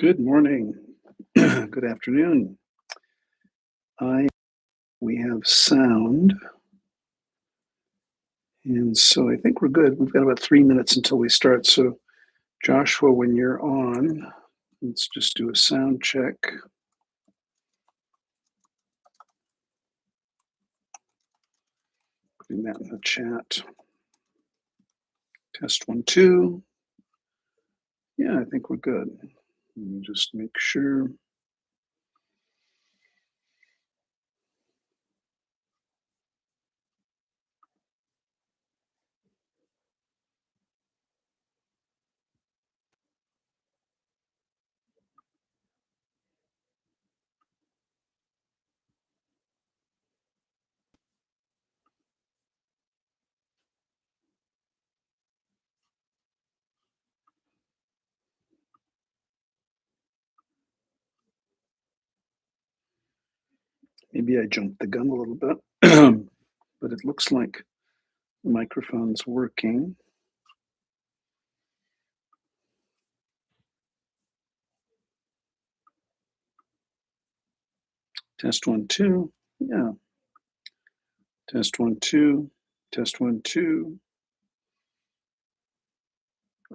Good morning. Good afternoon. I We have sound, and so I think we're good. We've got about 3 minutes until we start. So, Joshua, when you're on, let's just do a sound check. Putting that in the chat. Test 1, 2. Yeah, I think we're good. Let me just make sure. Maybe I jumped the gun a little bit, but it looks like the microphone's working. Test 1, 2. Yeah. Test 1, 2. Test 1, 2.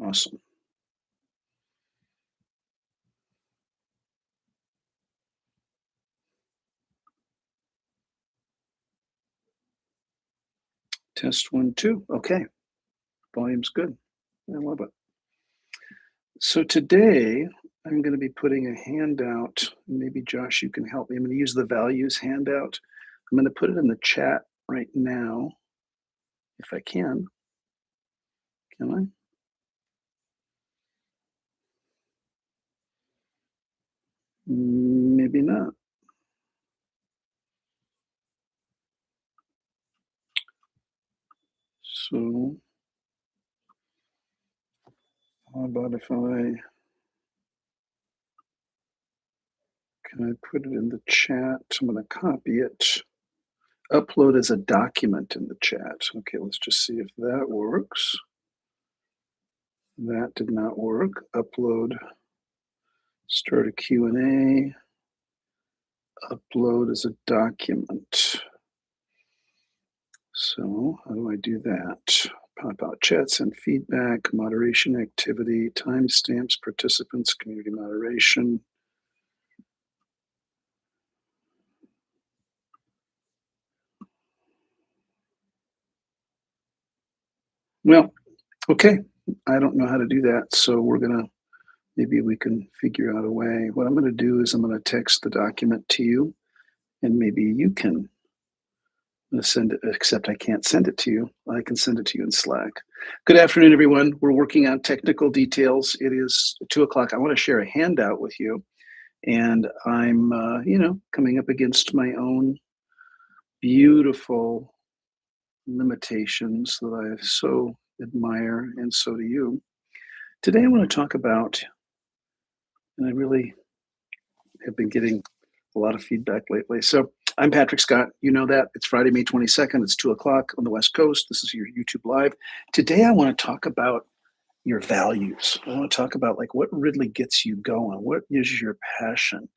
Awesome. Test 1, 2. Okay. Volume's good. I love it. So today I'm going to be putting a handout. Maybe Josh, you can help me. I'm going to use the values handout. I'm going to put it in the chat right now, if I can. Can I? Maybe not. So how about if can I put it in the chat? I'm going to copy it. Upload as a document in the chat. Okay, let's just see if that works. That did not work. Upload, start a Q&A, upload as a document. So how do I do that? Pop out chats and feedback, moderation activity, timestamps, participants, community moderation. Well, okay. I don't know how to do that. So maybe we can figure out a way. What I'm going to do is I'm going to text the document to you and maybe you can send it, except I can't send it to you. I can send it to you in Slack. Good afternoon, everyone. We're working on technical details. It is 2:00. I want to share a handout with you. And I'm, coming up against my own beautiful limitations that I so admire, and so do you. Today, I want to talk about, and I really have been getting a lot of feedback lately. So, I'm Patrick Scott. You know that. It's Friday, May 22nd. It's 2:00 on the West Coast. This is your YouTube Live. Today, I want to talk about your values. I want to talk about like what really gets you going. What is your passion?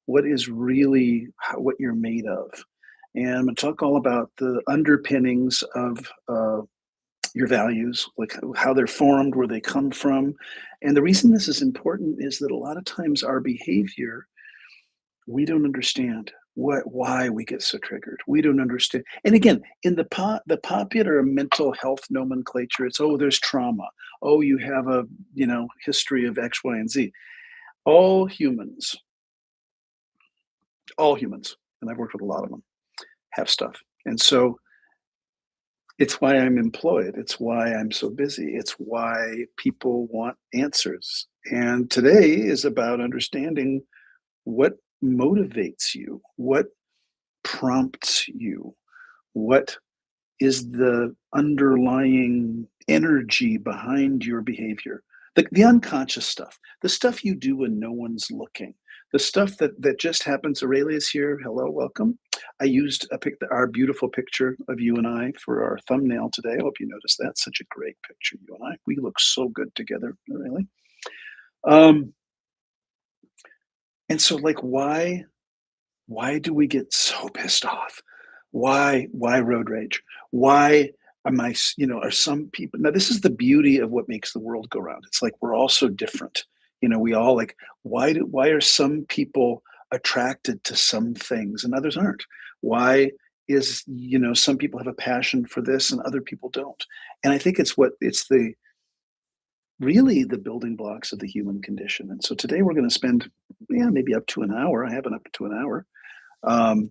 What is really what you're made of? And I'm going to talk all about the underpinnings of your values, like how they're formed, where they come from. And the reason this is important is that a lot of times our behavior, we don't understand why we get so triggered. We don't understand. And again, in the popular mental health nomenclature, it's, oh, there's trauma. Oh, you have a history of X, Y, and Z. All humans, all humans, and I've worked with a lot of them, have stuff. And so it's why I'm employed. It's why I'm so busy. It's why people want answers. And today is about understanding what motivates you, what prompts you, what is the underlying energy behind your behavior, the unconscious stuff, the stuff you do when no one's looking, the stuff that just happens. Aurelia's here. Hello, welcome. I used our beautiful picture of you and I for our thumbnail today. I hope you noticed that. Such a great picture, you and I. We look so good together, really. And so, like, why do we get so pissed off? Why road rage? Why am I, are some people now this is the beauty of what makes the world go round. It's like we're all so different. We all like why are some people attracted to some things and others aren't? Why is, some people have a passion for this and other people don't? And I think it's the really the building blocks of the human condition. And so today we're going to spend, yeah, maybe up to an hour. I have it up to an hour. Um,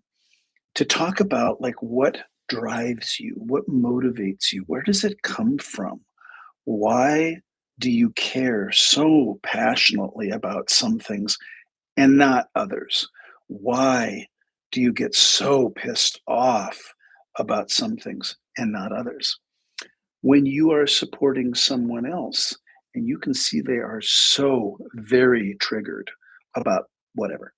to talk about like what drives you, what motivates you, where does it come from? Why do you care so passionately about some things and not others? Why do you get so pissed off about some things and not others? When you are supporting someone else and you can see they are so very triggered about whatever,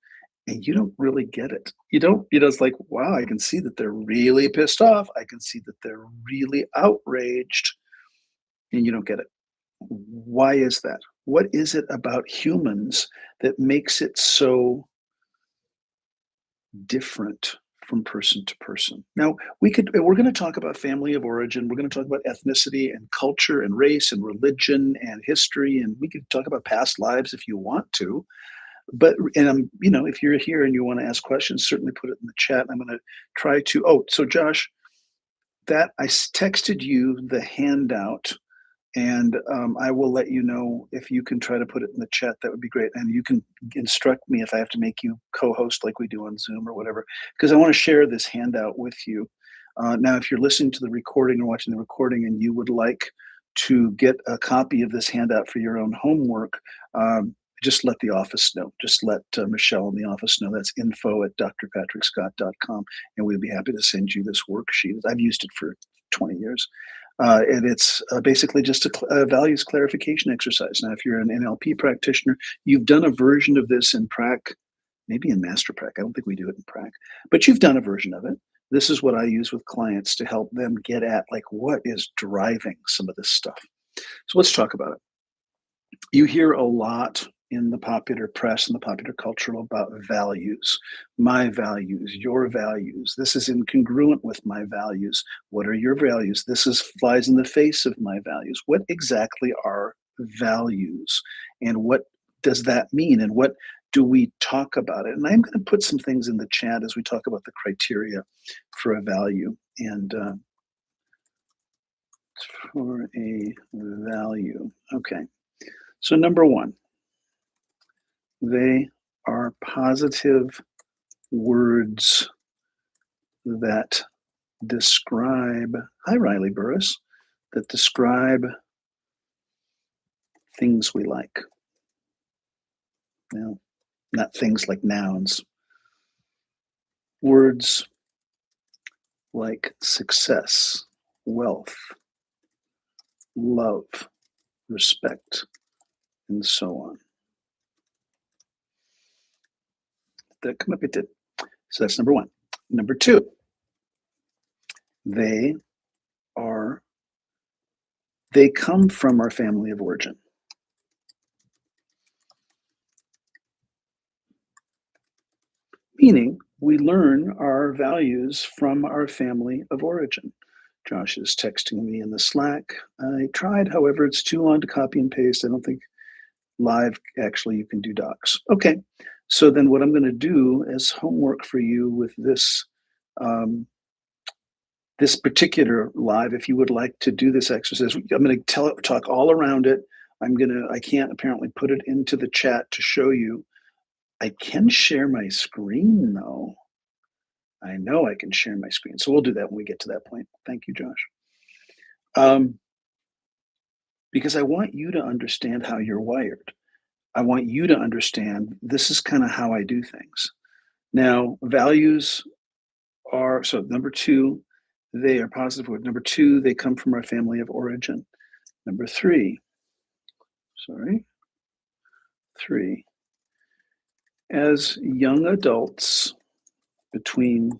and you don't really get it. You don't, it's like, wow, I can see that they're really pissed off. I can see that they're really outraged, and you don't get it. Why is that? What is it about humans that makes it so different from person to person? Now, we're going to talk about family of origin. We're going to talk about ethnicity and culture and race and religion and history. And we could talk about past lives if you want to. But and if you're here and you want to ask questions, certainly put it in the chat. I'm going to try to. Oh, so Josh, that texted you the handout, and I will let you know if you can try to put it in the chat. That would be great, and you can instruct me if I have to make you co-host like we do on Zoom or whatever, because I want to share this handout with you. Now, if you're listening to the recording or watching the recording, and you would like to get a copy of this handout for your own homework, just let the office know. Just let Michelle in the office know. That's info@drpatrickscott.com, and we'd be happy to send you this worksheet. I've used it for 20 years. And it's basically just a values clarification exercise. Now, if you're an NLP practitioner, you've done a version of this in prac, maybe in master prac. I don't think we do it in prac, but you've done a version of it. This is what I use with clients to help them get at like what is driving some of this stuff. So let's talk about it. You hear a lot in the popular press and the popular culture about values. My values, your values. This is incongruent with my values. What are your values? This is flies in the face of my values. What exactly are values? And what does that mean? And what do we talk about it? And I'm going to put some things in the chat as we talk about the criteria for a value. And for a value. Okay. So, number one, they are positive words that describe, hi, Riley Burris, that describe things we like. Now, not things like nouns. Words like success, wealth, love, respect, and so on. That come up, it did. So that's number one. Number two, they come from our family of origin. Meaning, we learn our values from our family of origin. Josh is texting me in the Slack. I tried, however, it's too long to copy and paste. I don't think live, actually, you can do docs. Okay, so then what I'm going to do as homework for you with this this particular live, if you would like to do this exercise, I'm going to talk all around it. I can't apparently put it into the chat to show you. I can share my screen though. I know I can share my screen. So we'll do that when we get to that point. Thank you, Josh. Because I want you to understand how you're wired. I want you to understand this is kind of how I do things. Now, values are, so number two, they are positive word. Number two, they come from our family of origin. Number three, as young adults between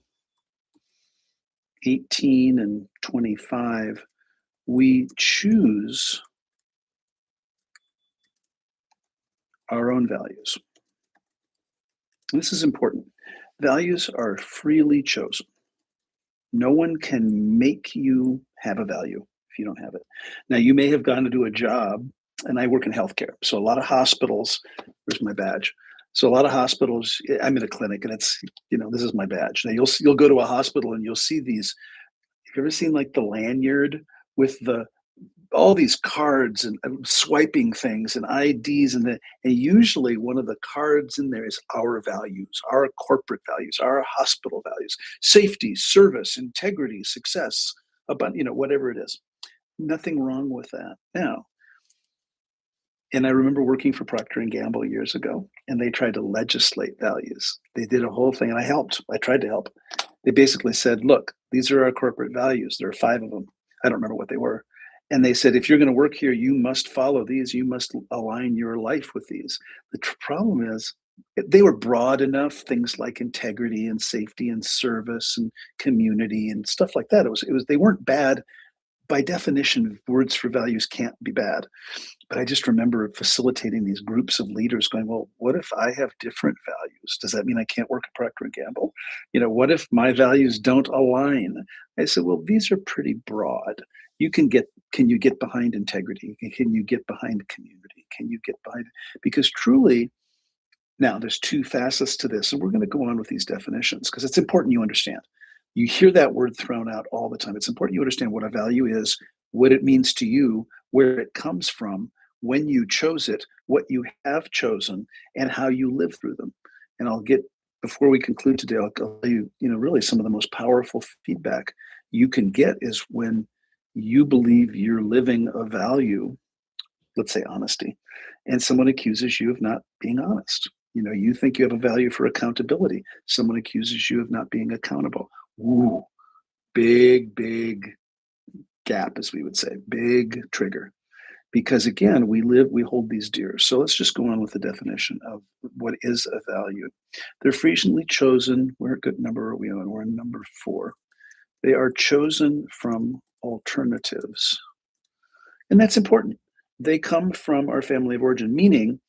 18 and 25, we choose our own values. This is important. Values are freely chosen. No one can make you have a value if you don't have it. Now, you may have gone to do a job, and I work in healthcare. So a lot of hospitals, where's my badge? So a lot of hospitals, I'm in a clinic and it's, this is my badge. Now you'll go to a hospital and you'll see these. Have you ever seen like the lanyard with the all these cards and swiping things and IDs and usually one of the cards in there is our values, our corporate values, our hospital values, safety, service, integrity, success, about whatever it is. Nothing wrong with that. Now, and I remember working for Procter and Gamble years ago, and they tried to legislate values. They did a whole thing, and I helped. I tried to help. They basically said, "Look, these are our corporate values. There are 5 of them. I don't remember what they were." And they said, "If you're going to work here, you must follow these. You must align your life with these." The problem is, they were broad enough. Things like integrity and safety and service and community and stuff like that. It was. They weren't bad by definition. Words for values can't be bad, but I just remember facilitating these groups of leaders going, well, what if I have different values? Does that mean I can't work at Procter and Gamble? What if my values don't align? I said, well, these are pretty broad. Can you get behind integrity? Can you get behind community? Can you get behind, because truly, now there's 2 facets to this, and we're going to go on with these definitions because it's important you understand. You hear that word thrown out all the time. It's important you understand what a value is, what it means to you, where it comes from, when you chose it, what you have chosen, and how you live through them. And before we conclude today, I'll tell you, really some of the most powerful feedback you can get is when you believe you're living a value, let's say honesty, and someone accuses you of not being honest. You think you have a value for accountability. Someone accuses you of not being accountable. Ooh, big, big gap, as we would say, big trigger. Because again, we hold these dear. So let's just go on with the definition of what is a value. They're frequently chosen. What number are we on? We're on number 4. They are chosen from alternatives. And that's important. They come from our family of origin, meaning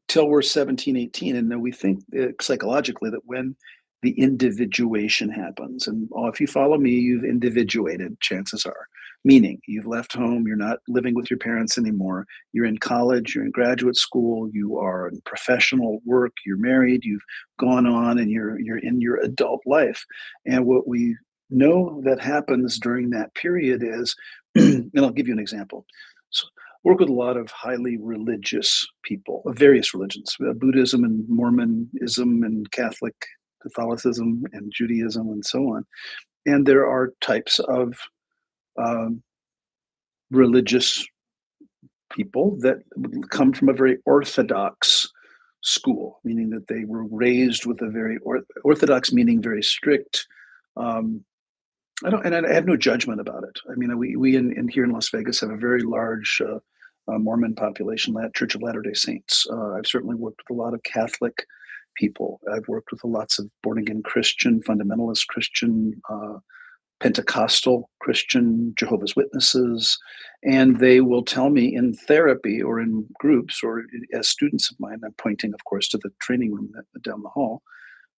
till we're 17, 18. And then we think psychologically that when the individuation happens, and if you follow me, you've individuated, chances are, meaning you've left home, you're not living with your parents anymore, you're in college, you're in graduate school, you are in professional work, you're married, you've gone on and you're in your adult life. And what we know that happens during that period is, and I'll give you an example. So work with a lot of highly religious people of various religions, Buddhism and Mormonism and Catholicism and Judaism and so on. And there are types of um, religious people that come from a very orthodox school, meaning that they were raised with a very orthodox, meaning very strict. Um, I have no judgment about it. I mean, we in here in Las Vegas have a very large Mormon population, Church of Latter Day Saints. I've certainly worked with a lot of Catholic people. I've worked with lots of born again Christian, fundamentalist Christian, Pentecostal Christian, Jehovah's Witnesses, and they will tell me in therapy or in groups or as students of mine. I'm pointing, of course, to the training room down the hall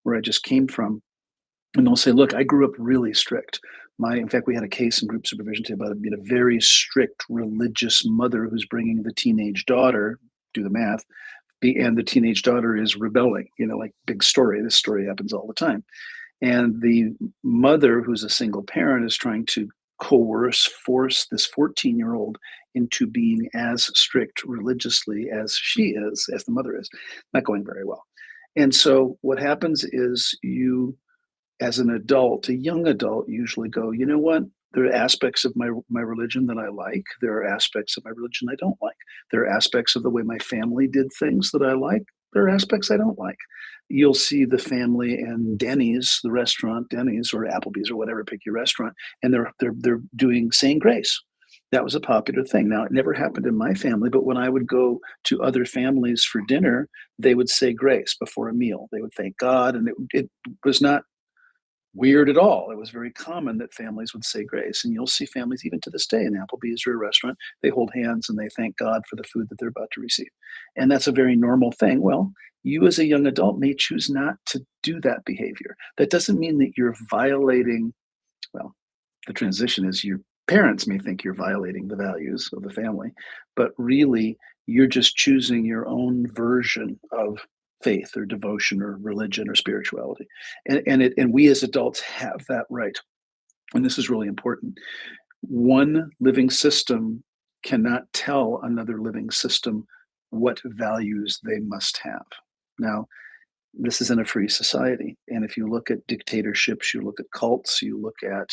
where I just came from, and they'll say, "Look, I grew up really strict. In fact, we had a case in group supervision today about being a very strict religious mother who's bringing the teenage daughter. Do the math, and the teenage daughter is rebelling. Like big story. This story happens all the time. And the mother, who's a single parent, is trying to force this 14-year-old into being as strict religiously as she is, as the mother is. Not going very well. And so what happens is as an adult, a young adult, usually go, you know what? There are aspects of my religion that I like. There are aspects of my religion I don't like. There are aspects of the way my family did things that I like. There are aspects I don't like. You'll see the family and Denny's, the restaurant Denny's or Applebee's or whatever, pick your restaurant, and they're doing saying grace. That was a popular thing. Now it never happened in my family, but when I would go to other families for dinner, they would say grace before a meal. They would thank God, and it was not weird at all. It was very common that families would say grace, and you'll see families even to this day in Applebee's or a restaurant, they hold hands and they thank God for the food that they're about to receive. And that's a very normal thing. Well, you as a young adult may choose not to do that behavior. That doesn't mean that you're violating, well, the transition is your parents may think you're violating the values of the family, but really you're just choosing your own version of faith or devotion or religion or spirituality. And we as adults have that right. And this is really important. One living system cannot tell another living system what values they must have. Now, this is in a free society. And if you look at dictatorships, you look at cults, you look at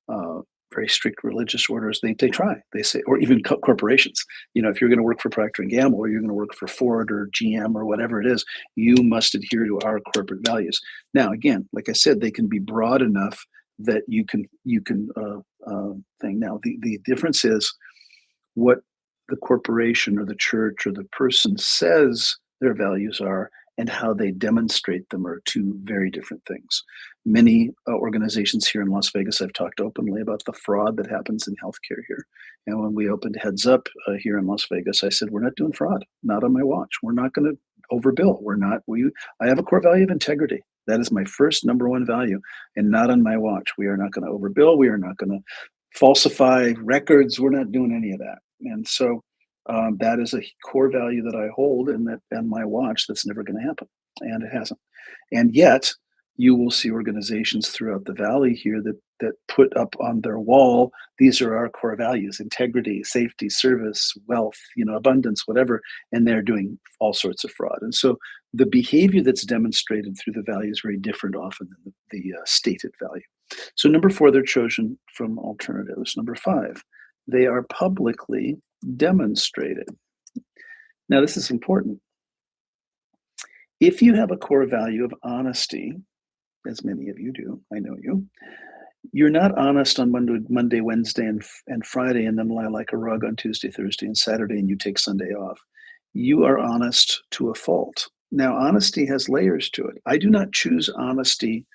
uh, very strict religious orders, they try. They say, or even corporations. If you're going to work for Procter and Gamble, or you're going to work for Ford or GM or whatever it is, you must adhere to our corporate values. Now, again, like I said, they can be broad enough that you can thing. Now, the difference is what the corporation or the church or the person says their values are and how they demonstrate them are two very different things. Many organizations here in Las Vegas, I've talked openly about the fraud that happens in healthcare here. And when we opened Heads Up here in Las Vegas, I said, we're not doing fraud, not on my watch. We're not going to overbill. I have a core value of integrity. That is my first number one value, and not on my watch. We are not going to overbill. We are not going to falsify records. We're not doing any of that. And so that is a core value that I hold, and that on my watch, that's never going to happen, and it hasn't. And yet, you will see organizations throughout the valley here that put up on their wall, these are our core values: integrity, safety, service, wealth, abundance, whatever, and they're doing all sorts of fraud. And so the behavior that's demonstrated through the value is very different often than the stated value. So number four, they're chosen from alternatives. Number five, they are publicly demonstrated. Now, this is important. If you have a core value of honesty, as many of you do, I know you're not honest on Monday, Wednesday, and Friday, and then lie like a rug on Tuesday, Thursday, and Saturday, and you take Sunday off. You are honest to a fault. Now, honesty has layers to it. I do not choose honesty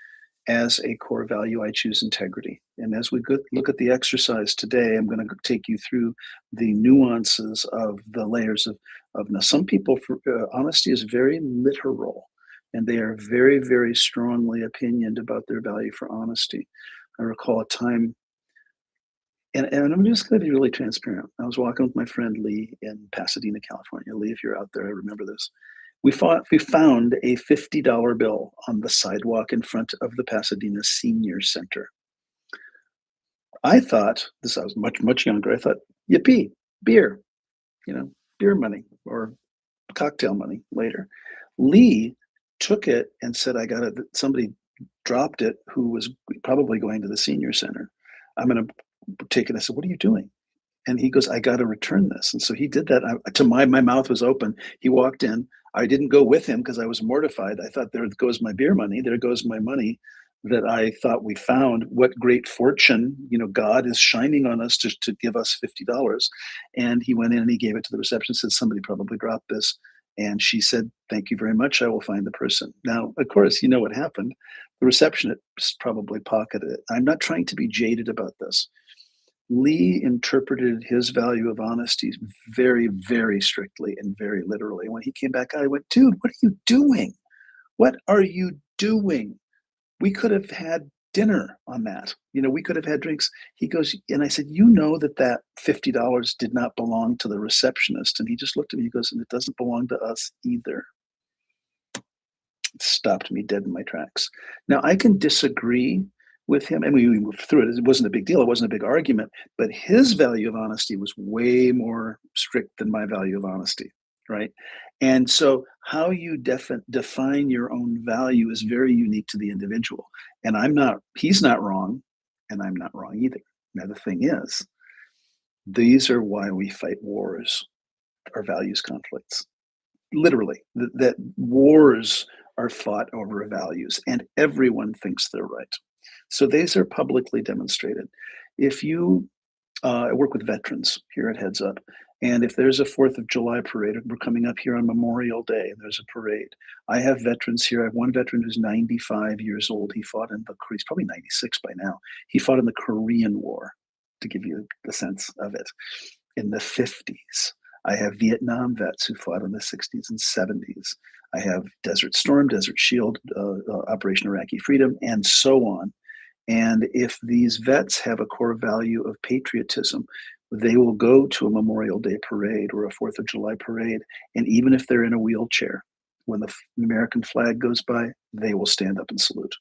as a core value. I choose integrity. And as we look at the exercise today, I'm going to take you through the nuances of the layers of now, some people, honesty is very literal, and they are very, very strongly opinioned about their value for honesty. I recall a time, and I'm just going to be really transparent. I was walking with my friend Lee in Pasadena, California. Lee, if you're out there, I remember this. We found a $50 bill on the sidewalk in front of the Pasadena Senior Center. I thought, I was much, much younger. I thought, yippee, beer, beer money or cocktail money later. Lee took it and said, I got it. Somebody dropped it who was probably going to the senior center. I'm going to take it. I said, what are you doing? And he goes, I got to return this. And so he did that. My mouth was open. He walked in. I didn't go with him because I was mortified. I thought, there goes my beer money. There goes my money that I thought we found. What great fortune. God is shining on us to give us $50. And he went in and he gave it to the receptionist, said, somebody probably dropped this. And she said, thank you very much. I will find the person. Now, of course, you know what happened. The receptionist probably pocketed it. I'm not trying to be jaded about this. Lee interpreted his value of honesty very, very strictly and very literally. When he came back, I went, dude, what are you doing? What are you doing? We could have had dinner on that. We could have had drinks. He goes, and I said, that $50 did not belong to the receptionist. And he just looked at me, he goes, and it doesn't belong to us either. It stopped me dead in my tracks. Now, I can disagree with him, and we moved through it. It wasn't a big deal. It wasn't a big argument, but his value of honesty was way more strict than my value of honesty, right? And so how you define your own value is very unique to the individual. And he's not wrong, and I'm not wrong either. Now, the thing is, these are why we fight wars, our values conflicts. Literally, that wars are fought over values, and everyone thinks they're right. So these are publicly demonstrated. If you I work with veterans here at Heads Up, And if there's a 4th of July parade, we're coming up here on Memorial Day, and there's a parade. I have veterans here. I have one veteran who's 95 years old. He fought in the he's probably 96 by now. He fought in the Korean War, to give you the sense of it, in the 50s. I have Vietnam vets who fought in the 60s and 70s. I have Desert Storm, Desert Shield, Operation Iraqi Freedom, and so on. And if these vets have a core value of patriotism, they will go to a Memorial Day parade or a 4th of July parade. And even if they're in a wheelchair, when the American flag goes by, they will stand up and salute,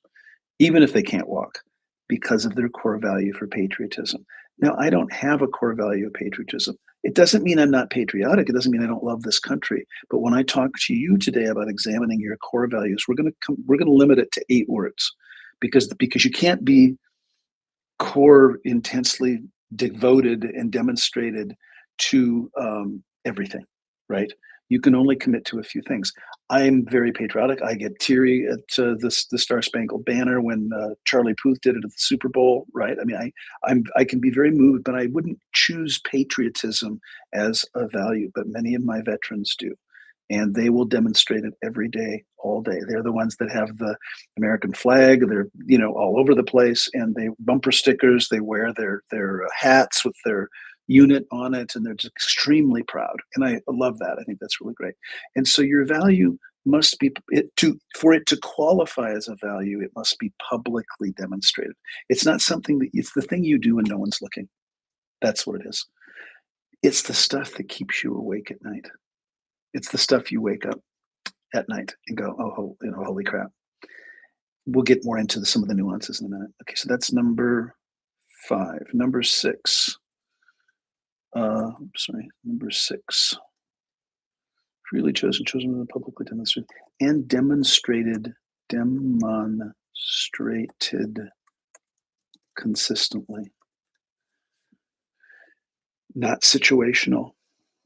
even if they can't walk, because of their core value for patriotism. Now, I don't have a core value of patriotism. It doesn't mean I'm not patriotic. It doesn't mean I don't love this country. But when I talk to you today about examining your core values, we're going to limit it to 8 words, because you can't be core intensely devoted and demonstrated to everything, right? You can only commit to a few things. I'm very patriotic. I get teary at the Star Spangled Banner when Charlie Puth did it at the Super Bowl, right? I mean, I can be very moved, but I wouldn't choose patriotism as a value. But many of my veterans do, and they will demonstrate it every day, all day. They're the ones that have the American flag. They're all over the place, and they bumper stickers. They wear their hats with their unit on it, and they're just extremely proud. And I love that. I think that's really great. And so your value must be for it to qualify as a value. It must be publicly demonstrated. It's not something that it's the thing you do when no one's looking. That's what it is. It's the stuff that keeps you awake at night. It's the stuff you wake up at night and go, "Oh, holy crap." We'll get more into some of the nuances in a minute. Okay, so that's number 5. Number 6. Sorry, number 6. Freely chosen and publicly demonstrated, and demonstrated consistently. Not situational.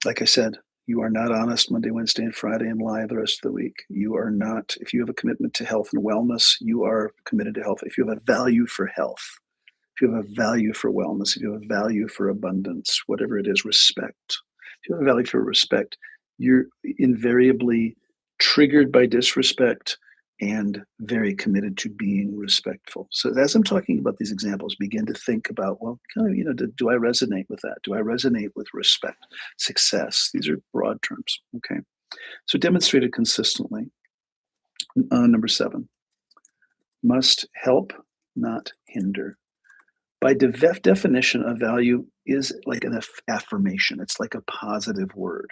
Like I said, you are not honest Monday, Wednesday, and Friday and lie the rest of the week. You are not, if you have a commitment to health and wellness, you are committed to health. If you have a value for health, if you have a value for wellness, if you have a value for abundance, whatever it is, respect. If you have a value for respect, you're invariably triggered by disrespect and very committed to being respectful. So as I'm talking about these examples, begin to think about, well, kind of, do I resonate with that? Do I resonate with respect, success? These are broad terms. Okay. So demonstrated consistently. Number 7, must help, not hinder. By definition, a value is like an affirmation. It's like a positive word.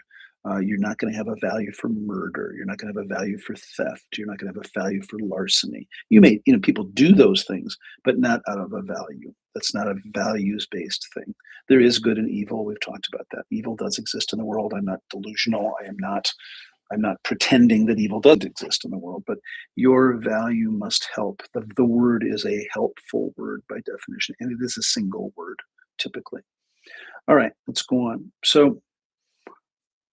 You're not going to have a value for murder. You're not going to have a value for theft. You're not going to have a value for larceny. You may, people do those things, but not out of a value. That's not a values-based thing. There is good and evil. We've talked about that. Evil does exist in the world. I'm not delusional. I'm not pretending that evil doesn't exist in the world, but your value must help. The word is a helpful word by definition, and it is a single word typically. All right, let's go on. So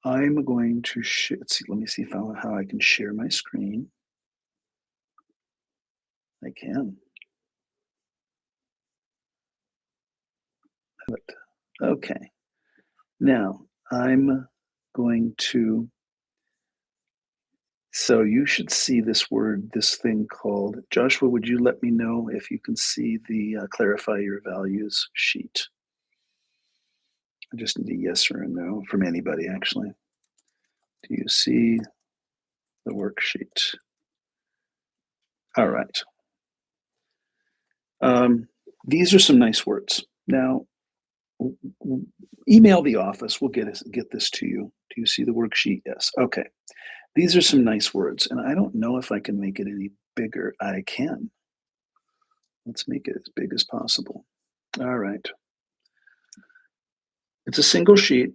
I'm going to let's see. Let me see how I can share my screen. I can. Okay. Now I'm going to. So you should see this thing called, Joshua, would you let me know if you can see the clarify your values sheet? I just need a yes or a no from anybody, actually. Do you see the worksheet? All right. These are some nice words. Now, email the office. We'll get this to you. Do you see the worksheet? Yes. Okay. These are some nice words, and I don't know if I can make it any bigger. I can. Let's make it as big as possible. All right. It's a single sheet.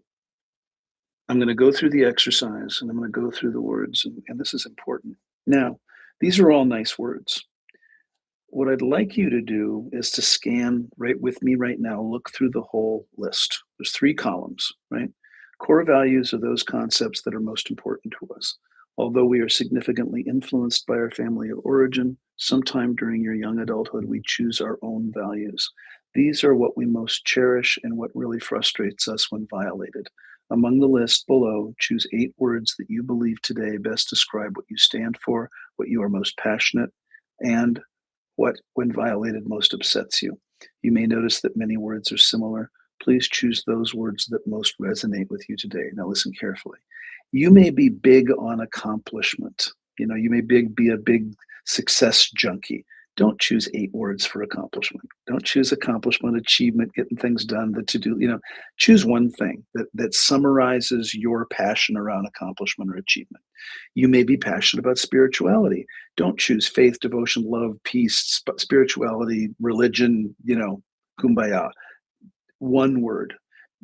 I'm going to go through the exercise, and I'm going to go through the words, and this is important. Now, these are all nice words. What I'd like you to do is to scan right with me right now, look through the whole list. There's 3 columns, right? Core values are those concepts that are most important to us. Although we are significantly influenced by our family of origin, sometime during your young adulthood, we choose our own values. These are what we most cherish and what really frustrates us when violated. Among the list below, choose 8 words that you believe today best describe what you stand for, what you are most passionate, and what, when violated, most upsets you. You may notice that many words are similar. Please choose those words that most resonate with you today. Now, listen carefully. You may be big on accomplishment. You may be a big success junkie. Don't choose 8 words for accomplishment. Don't choose accomplishment, achievement, getting things done, the to do. Choose one thing that summarizes your passion around accomplishment or achievement. You may be passionate about spirituality. Don't choose faith, devotion, love, peace, spirituality, religion, kumbaya. One word.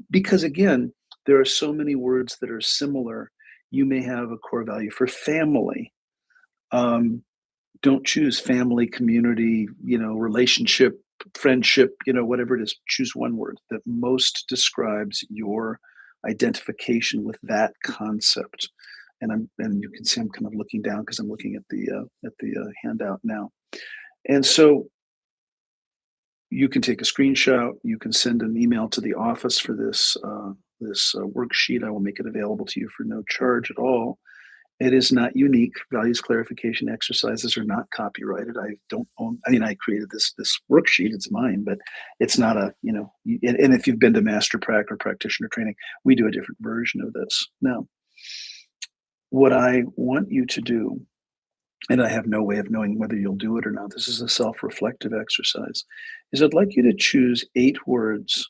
Because again, there are so many words that are similar. You may have a core value for family. Um, don't choose family, community, relationship, friendship, whatever it is. Choose one word that most describes your identification with that concept. And you can see I'm kind of looking down because I'm looking at the handout now. And so you can take a screenshot. You can send an email to the office for this worksheet. I will make it available to you for no charge at all. It is not unique. Values clarification exercises are not copyrighted. I don't own. I mean, I created this worksheet. It's mine, but it's not And if you've been to Master Prac or practitioner training, we do a different version of this. Now, what I want you to do, and I have no way of knowing whether you'll do it or not. This is a self-reflective exercise. Is I'd like you to choose 8 words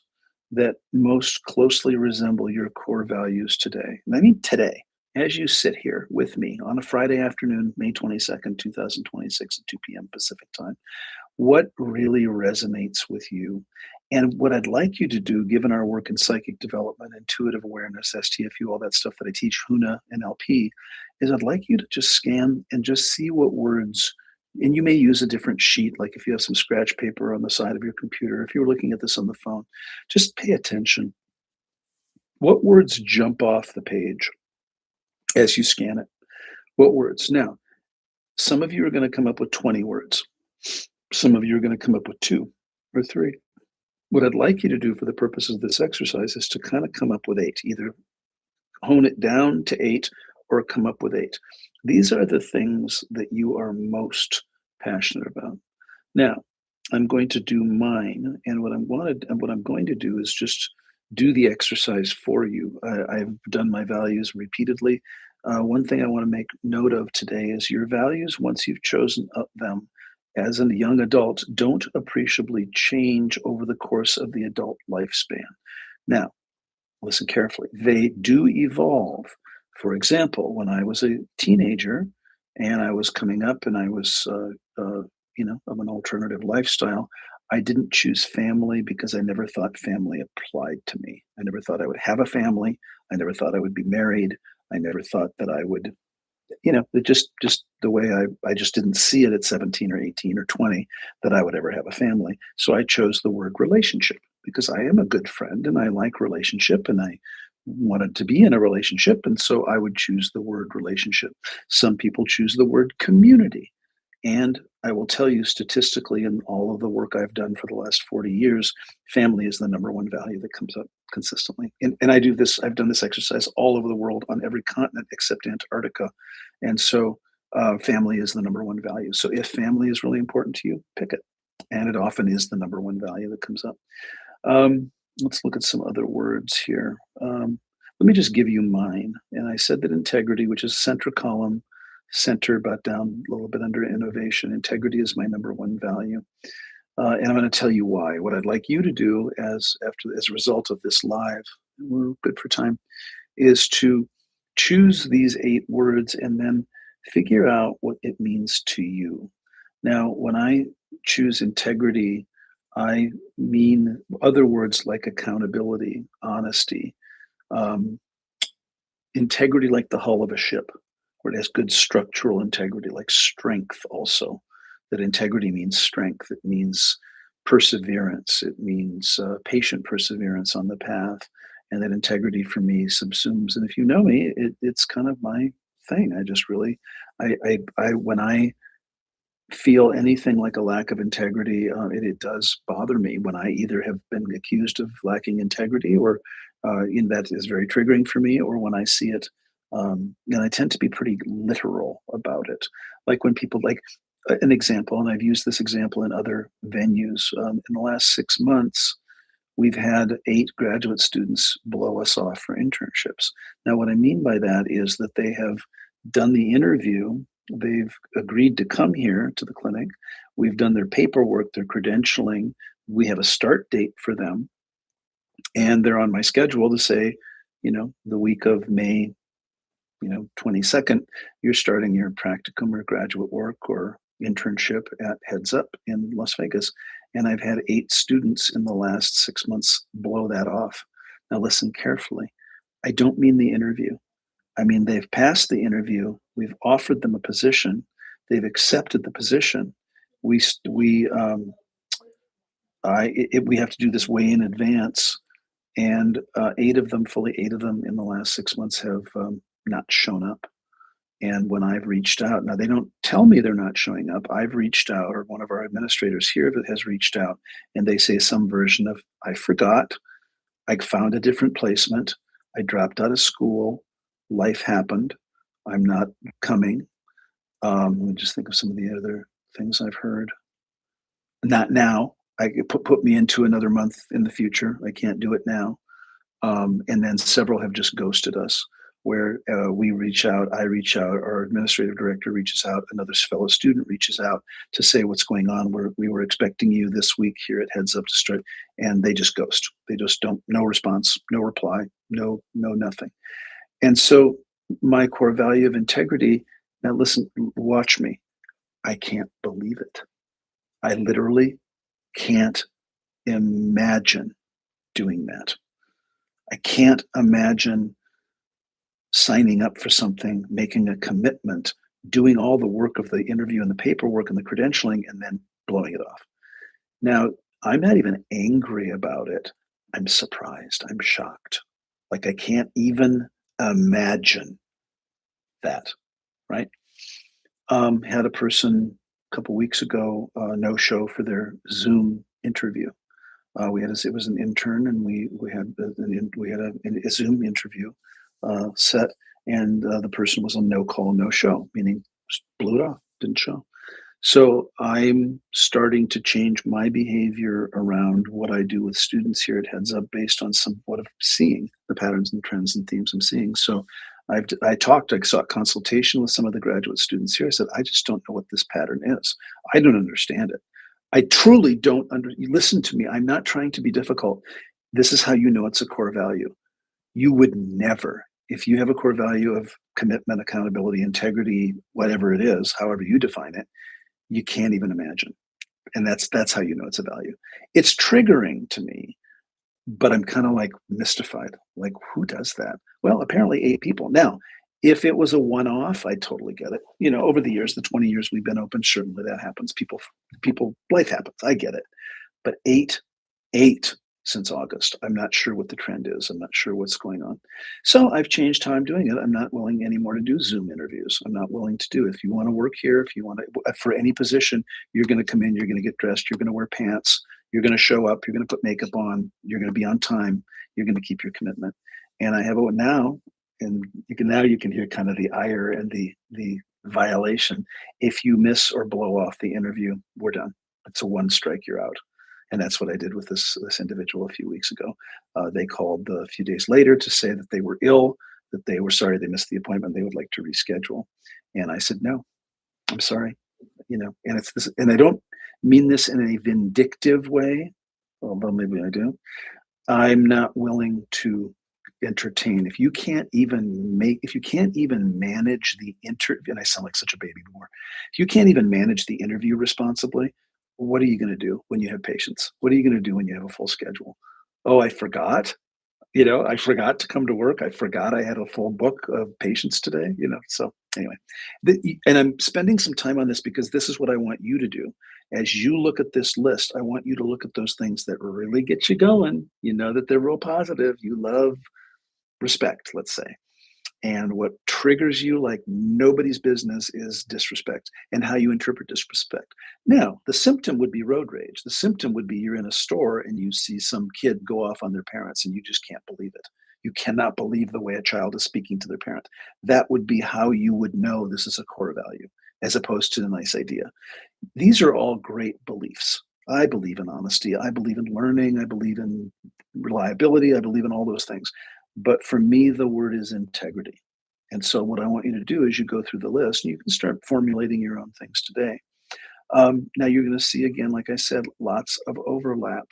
that most closely resemble your core values today. And I mean today, as you sit here with me on a Friday afternoon, May 22nd, 2026 at 2 p.m. Pacific time. What really resonates with you? And what I'd like you to do, given our work in psychic development, intuitive awareness, STFU, all that stuff that I teach, HUNA and LP, is I'd like you to just scan and just see what words, and you may use a different sheet, like if you have some scratch paper on the side of your computer, if you were looking at this on the phone, just pay attention. What words jump off the page as you scan it? What words? Now, some of you are going to come up with 20 words. Some of you are going to come up with 2 or 3. What I'd like you to do for the purposes of this exercise is to kind of come up with 8, either hone it down to 8 or come up with 8. These are the things that you are most passionate about. Now, I'm going to do mine, and what I'm going to do is just do the exercise for you. I've done my values repeatedly. One thing I want to make note of today is your values, once you've chosen them as a young adult, don't appreciably change over the course of the adult lifespan. Now, listen carefully. They do evolve. For example, when I was a teenager and I was coming up and I was, of an alternative lifestyle, I didn't choose family because I never thought family applied to me. I never thought I would have a family. I never thought I would be married. I never thought that I would, it just the way I just didn't see it at 17 or 18 or 20 that I would ever have a family. So I chose the word relationship because I am a good friend and I like relationship and I wanted to be in a relationship. And so I would choose the word relationship. Some people choose the word community. And I will tell you statistically, in all of the work I've done for the last 40 years, family is the number one value that comes up consistently. And I've done this exercise all over the world on every continent except Antarctica. And so family is the number one value. So if family is really important to you, pick it. And it often is the number one value that comes up. Let's look at some other words here. Let me just give you mine. And I said that integrity, which is center column, center but down a little bit under innovation. Integrity is my number one value. And I'm going to tell you why. What I'd like you to do as a result of this live, we're good for time, is to choose these 8 words and then figure out what it means to you. Now, when I choose integrity, I mean other words like accountability, honesty, um, integrity like the hull of a ship, where it has good structural integrity, like strength also. That integrity means strength. It means perseverance. It means patient perseverance on the path. And that integrity for me subsumes. And if you know me, it's kind of my thing. I just really, when I feel anything like a lack of integrity, it does bother me when I either have been accused of lacking integrity or that is very triggering for me, or when I see it. And I tend to be pretty literal about it. Like when people, like an example, and I've used this example in other venues. In the last 6 months, we've had 8 graduate students blow us off for internships. Now, what I mean by that is that they have done the interview, they've agreed to come here to the clinic, we've done their paperwork, their credentialing, we have a start date for them, and they're on my schedule to say, the week of May 22nd, you're starting your practicum or graduate work or internship at Heads Up in Las Vegas. And I've had 8 students in the last 6 months blow that off. Now, listen carefully. I don't mean the interview. I mean, they've passed the interview. We've offered them a position. They've accepted the position. We, st- we, we have to do this way in advance. And 8 of them in the last 6 months have not shown up. And when I've reached out, now they don't tell me they're not showing up. I've reached out, or one of our administrators here that has reached out, and they say some version of, I forgot, I found a different placement, I dropped out of school, life happened, I'm not coming. Let me just think of some of the other things I've heard. Not now. Put me into another month in the future. I can't do it now. And then several have just ghosted us, where we reach out, I reach out, our administrative director reaches out, another fellow student reaches out to say what's going on. We were expecting you this week here at Heads Up to start, and they just ghost. They just don't, no response, no reply, no nothing. And so my core value of integrity, now listen, watch me. I can't believe it. I literally can't imagine doing that. I can't imagine signing up for something, making a commitment, doing all the work of the interview and the paperwork and the credentialing, and then blowing it off. Now, I'm not even angry about it. I'm surprised. I'm shocked. Like I can't even imagine that, right? Had a person a couple weeks ago no show for their Zoom interview. It was an intern, and we had a Zoom interview set, and the person was on no call, no show, meaning just blew it off, didn't show. So I'm starting to change my behavior around what I do with students here at Heads Up based on some what I'm seeing, the patterns and trends and themes I'm seeing. So I sought consultation with some of the graduate students here. I said, I just don't know what this pattern is. I don't understand it. I truly don't you listen to me. I'm not trying to be difficult. This is how you know it's a core value. You would never, if you have a core value of commitment, accountability, integrity, whatever it is, however you define it, you can't even imagine. And that's how you know it's a value. It's triggering to me, but I'm kind of like mystified. Like, who does that? Well, apparently 8 people. Now, if it was a one-off, I totally get it. Over the years, the 20 years we've been open, certainly that happens. Life happens. I get it. But eight since August. I'm not sure what the trend is. I'm not sure what's going on. So I've changed how I'm doing it. I'm not willing anymore to do Zoom interviews. I'm not willing to do it. If you want to work here, if you want to, for any position, you're going to come in, you're going to get dressed, you're going to wear pants, you're going to show up, you're going to put makeup on, you're going to be on time, you're going to keep your commitment. And I have now, and you can hear kind of the ire and the violation. If you miss or blow off the interview, we're done. It's a one strike, you're out. And that's what I did with this individual a few weeks ago. They called a few days later to say that they were ill, that they were sorry they missed the appointment. They would like to reschedule, and I said no. I'm sorry, And it's this, and I don't mean this in a vindictive way, although maybe I do. I'm not willing to entertain. If you can't even manage the interview, and I sound like such a baby boomer, if you can't even manage the interview responsibly, what are you going to do when you have patients? What are you going to do when you have a full schedule? Oh, I forgot. I forgot to come to work. I forgot I had a full book of patients today. So anyway, and I'm spending some time on this because this is what I want you to do. As you look at this list, I want you to look at those things that really get you going. You know that they're real positive. You love respect, let's say. And what triggers you like nobody's business is disrespect and how you interpret disrespect. Now, the symptom would be road rage. The symptom would be you're in a store and you see some kid go off on their parents and you just can't believe it. You cannot believe the way a child is speaking to their parent. That would be how you would know this is a core value as opposed to a nice idea. These are all great beliefs. I believe in honesty. I believe in learning. I believe in reliability. I believe in all those things. But for me, the word is integrity. And so, what I want you to do is you go through the list and you can start formulating your own things today. Now, you're going to see again, like I said, lots of overlap.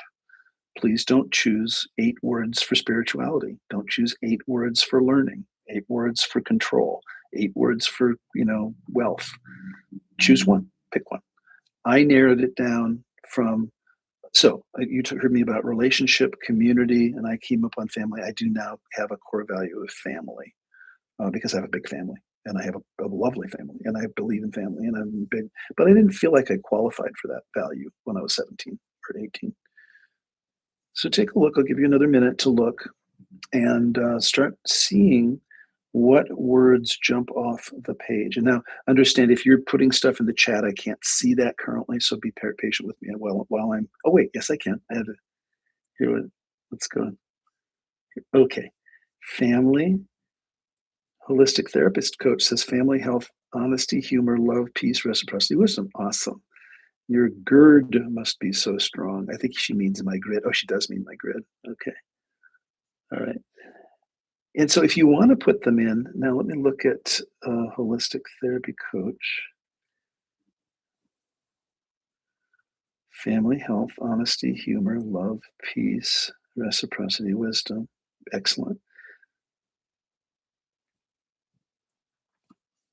Please don't choose 8 words for spirituality. Don't choose 8 words for learning, 8 words for control, 8 words for, wealth. Choose one, pick one. I narrowed it down from you heard me about relationship, community, and I came up on family. I do now have a core value of family because I have a big family and I have a lovely family and I believe in family and I'm big, but I didn't feel like I qualified for that value when I was 17 or 18. So take a look. I'll give you another minute to look and start seeing what words jump off the page. And now understand if you're putting stuff in the chat, I can't see that currently. So be patient with me while I'm, oh wait, yes, I can. I have to, here, let's go. Okay. Family, holistic therapist coach says family, health, honesty, humor, love, peace, reciprocity, wisdom. Awesome. Your GERD must be so strong. I think she means my grid. Oh, she does mean my grid. Okay. All right. And so if you want to put them in, now let me look at holistic therapy coach, family, health, honesty, humor, love, peace, reciprocity, wisdom. Excellent.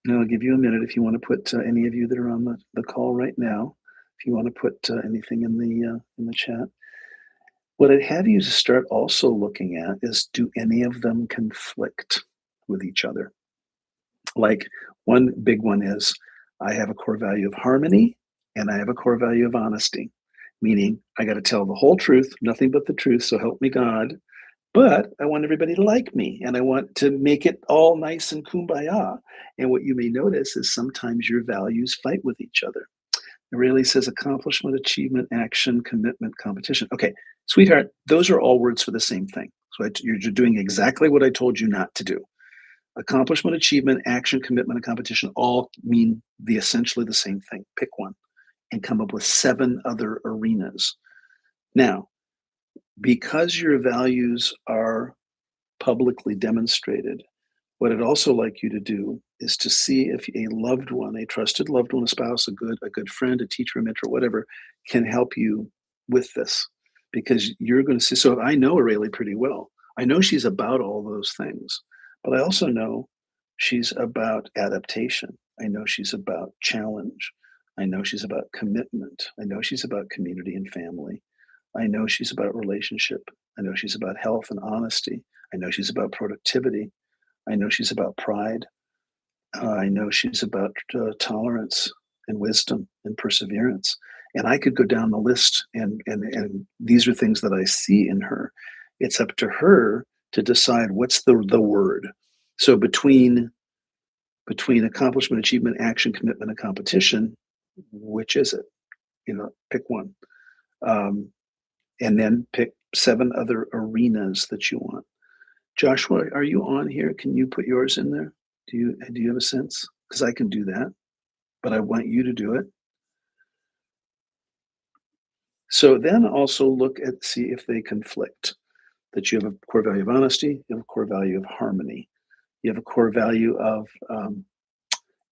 Now I'll give you a minute if you want to put any of you that are on the call right now, if you want to put anything in the chat. What I'd have you to start also looking at is, do any of them conflict with each other? Like one big one is, I have a core value of harmony and I have a core value of honesty, meaning I got to tell the whole truth, nothing but the truth. So help me God. But I want everybody to like me and I want to make it all nice and kumbaya. And what you may notice is sometimes your values fight with each other. It really says accomplishment, achievement, action, commitment, competition. Okay, sweetheart, those are all words for the same thing. So you're doing exactly what I told you not to do. Accomplishment, achievement, action, commitment, and competition all mean essentially the same thing. Pick one and come up with 7 other arenas. Now, because your values are publicly demonstrated, what I'd also like you to do is to see if a loved one, a trusted loved one, a spouse, a good friend, a teacher, a mentor, whatever, can help you with this. Because you're going to see, so I know Aurelie pretty well. I know she's about all those things, but I also know she's about adaptation. I know she's about challenge. I know she's about commitment. I know she's about community and family. I know she's about relationship. I know she's about health and honesty. I know she's about productivity. I know she's about pride. I know she's about tolerance and wisdom and perseverance. And I could go down the list, and these are things that I see in her. It's up to her to decide what's the word. So between accomplishment, achievement, action, commitment, and competition, which is it? Pick one, and then pick 7 other arenas that you want. Joshua, are you on here? Can you put yours in there? Do you have a sense? Because I can do that, but I want you to do it. So then also see if they conflict. That you have a core value of honesty, you have a core value of harmony, you have a core value of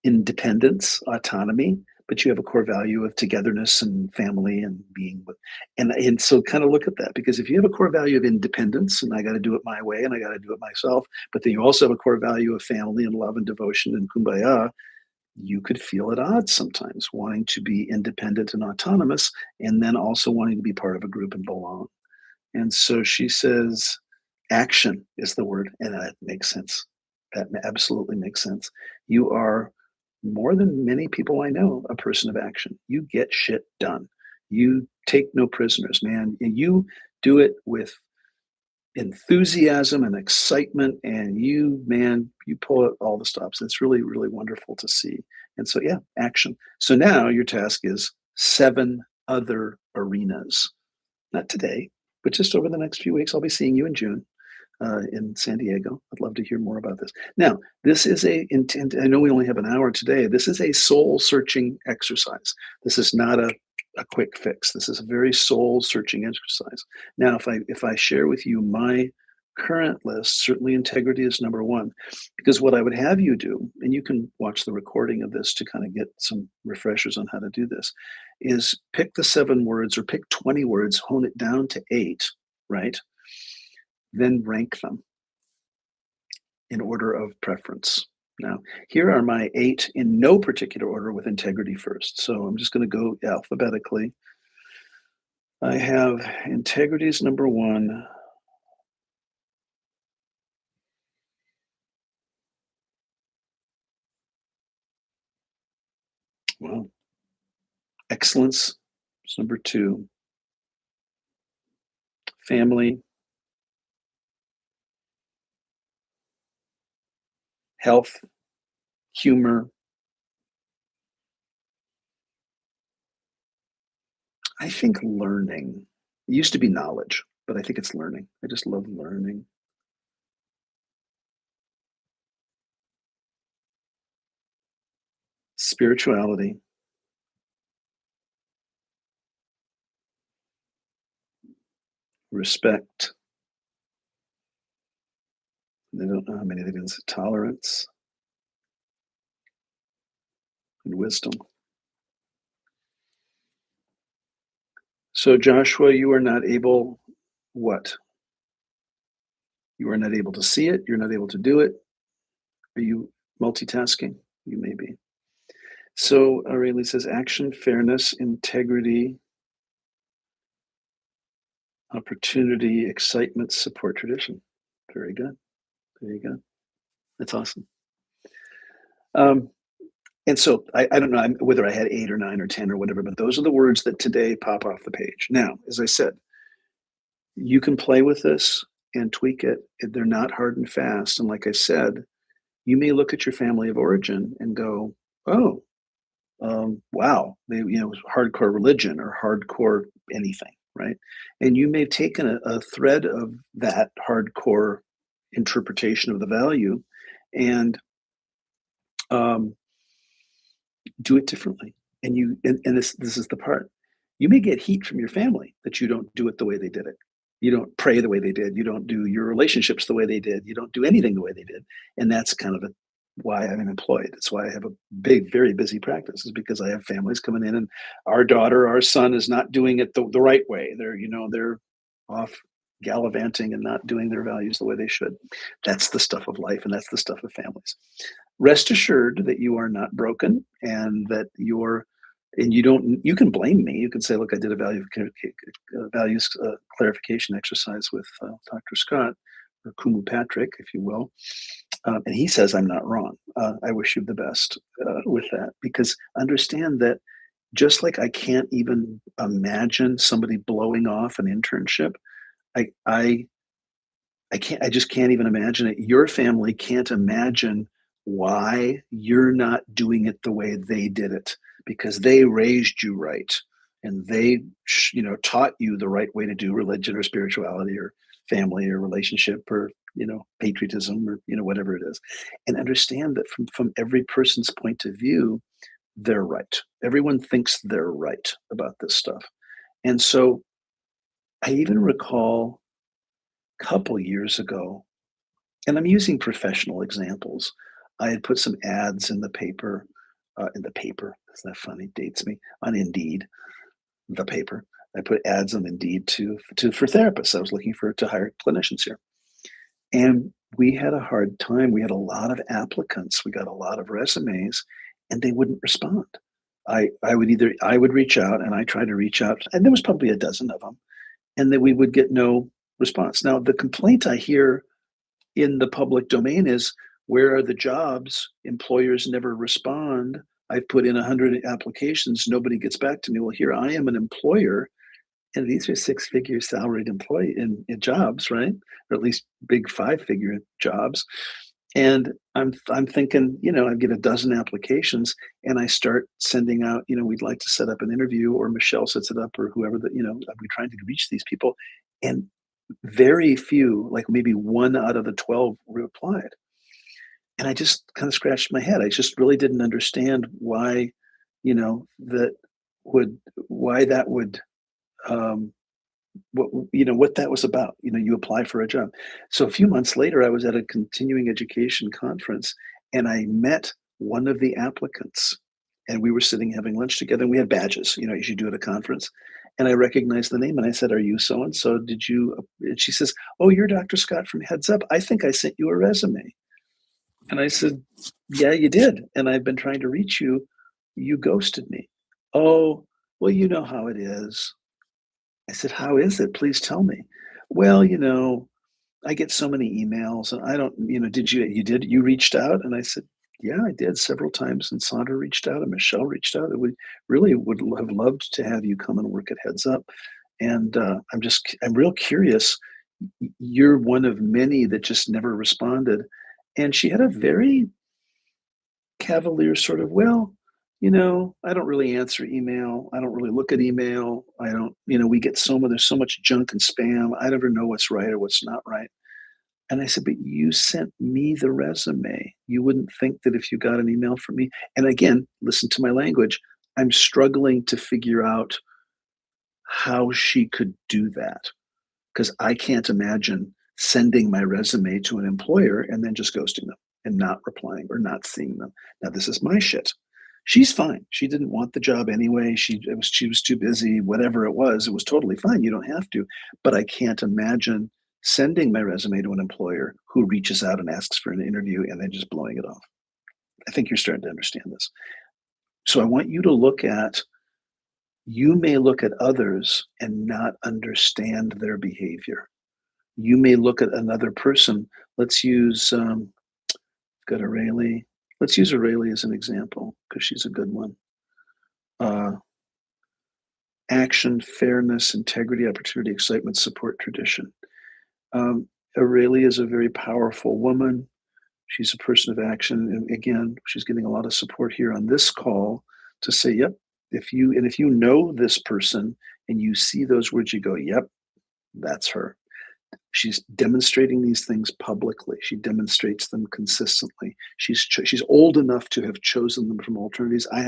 independence, autonomy, but you have a core value of togetherness and family and being with, and so kind of look at that, because if you have a core value of independence and I got to do it my way and I got to do it myself, but then you also have a core value of family and love and devotion and kumbaya, you could feel at odds sometimes, wanting to be independent and autonomous and then also wanting to be part of a group and belong. And so she says, action is the word, and that makes sense. That absolutely makes sense. You are, more than many people I know, a person of action. You get shit done. You take no prisoners, man. And you do it with enthusiasm and excitement, and you, man, you pull out all the stops. It's really, really wonderful to see. And so, yeah, action. So now your task is 7 other arenas. Not today, but just over the next few weeks. I'll be seeing you in June in San Diego. I'd love to hear more about this. Now, this is a intent. I know we only have an hour today. This is a soul searching exercise. This is not a quick fix. This is a very soul searching exercise. Now, if I share with you my current list, certainly integrity is number one, because what I would have you do, and you can watch the recording of this to kind of get some refreshers on how to do this, is pick the 7 words or pick 20 words, hone it down to 8, right? Then rank them in order of preference. Now, here are my 8 in no particular order with integrity first. So I'm just going to go alphabetically. I have integrity is number 1. Well, excellence is number 2. Family, health, humor. I think learning. It used to be knowledge, but I think it's learning. I just love learning. Spirituality, respect. I don't know how many they did. Tolerance and wisdom. So, Joshua, you are not able, what? You are not able to see it. You're not able to do it. Are you multitasking? You may be. So, Aurelie says action, fairness, integrity, opportunity, excitement, support, tradition. Very good. Very good. That's awesome. And so I don't know whether I had 8 or 9 or 10 or whatever, but those are the words that today pop off the page. Now, as I said, you can play with this and tweak it. They're not hard and fast. And like I said, you may look at your family of origin and go, oh, wow, hardcore religion or hardcore anything, right? And you may have taken a thread of that hardcore interpretation of the value and um, do it differently. And this is the part. You may get heat from your family that you don't do it the way they did it. You don't pray the way they did. You don't do your relationships the way they did. You don't do anything the way they did. And that's kind of why I'm employed. It's why I have a big, very busy practice, is because I have families coming in and our daughter, our son is not doing it the right way. They're off gallivanting and not doing their values the way they should. That's the stuff of life, and that's the stuff of families. Rest assured that you are not broken, and that you can blame me. You can say, look, I did a values clarification exercise with Dr. Scott, or Kumu Patrick, if you will. And he says I'm not wrong. I wish you the best with that, because understand that just like I can't even imagine somebody blowing off an internship, I I I just can't even imagine it. Your family can't imagine why you're not doing it the way they did it, because they raised you right and they taught you the right way to do religion or spirituality or family or relationship or patriotism or whatever it is. And understand that from every person's point of view, they're right. Everyone thinks they're right about this stuff. And so I even recall a couple years ago, and I'm using professional examples. I had put some ads in the paper. Isn't that funny? Dates me on Indeed, the paper. I put ads on Indeed for therapists. I was looking to hire clinicians here, and we had a hard time. We had a lot of applicants. We got a lot of resumes, and they wouldn't respond. I would reach out, and I tried to reach out, and there was probably a dozen of them, and then we would get no response. Now, the complaint I hear in the public domain is, where are the jobs? Employers never respond. I've put in 100 applications. Nobody gets back to me. Well, here I am, an employer, And these are six-figure salaried employee in jobs, right? Or at least big five-figure jobs. And I'm thinking, I get a dozen applications and I start sending out, we'd like to set up an interview, or Michelle sets it up, or whoever that, we're trying to reach these people. And very few, like maybe one out of the 12 replied. And I just kind of scratched my head. I just really didn't understand why, that would why that would um what that was about. You apply for a job. So a few months later, I was at a continuing education conference and I met one of the applicants, and we were sitting having lunch together, and we had badges, as you do at a conference. And I recognized the name and I said, "Are you so and so? Did you?" And she says, "Oh, you're Dr. Scott from Heads Up. I think I sent you a resume." And I said, "Yeah, you did. And I've been trying to reach you. You ghosted me." "Oh, well, you know how it is." I said, "How is it? Please tell me." "Well, I get so many emails and I don't, you reached out?" And I said, "Yeah, I did several times. And Sandra reached out and Michelle reached out. And we really would have loved to have you come and work at Heads Up. And I'm real curious. You're one of many that just never responded." And she had a very cavalier sort of, "Well, I don't really answer email. I don't really look at email. I don't, we get there's so much junk and spam. I never know what's right or what's not right." And I said, "But you sent me the resume. You wouldn't think that if you got an email from me." And again, listen to my language. I'm struggling to figure out how she could do that, because I can't imagine sending my resume to an employer and then just ghosting them and not replying or not seeing them. Now, this is my shit. She's fine. She didn't want the job anyway. She was too busy. Whatever it was totally fine. You don't have to. But I can't imagine sending my resume to an employer who reaches out and asks for an interview and then just blowing it off. I think you're starting to understand this. So I want you to look at you may look at others and not understand their behavior. You may look at another person. Let's use got Aurelie. Let's use Aurelie as an example because she's a good one. Uh, Action, fairness, integrity, opportunity, excitement, support, tradition. Aurelie is a very powerful woman. She's a person of action, and again, she's getting a lot of support here on this call to say, "Yep." If you know this person and you see those words, you go, "Yep, that's her." She's demonstrating these things publicly. She demonstrates them consistently. She's old enough to have chosen them from alternatives. I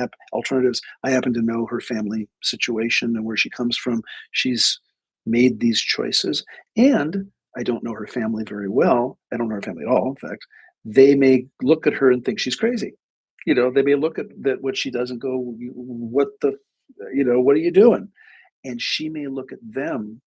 happen to know her family situation and where she comes from. She's made these choices, and I don't know her family very well. I don't know her family at all. In fact, they may look at her and think she's crazy. They may look at that what she does and go, "What the, what are you doing?" And she may look at them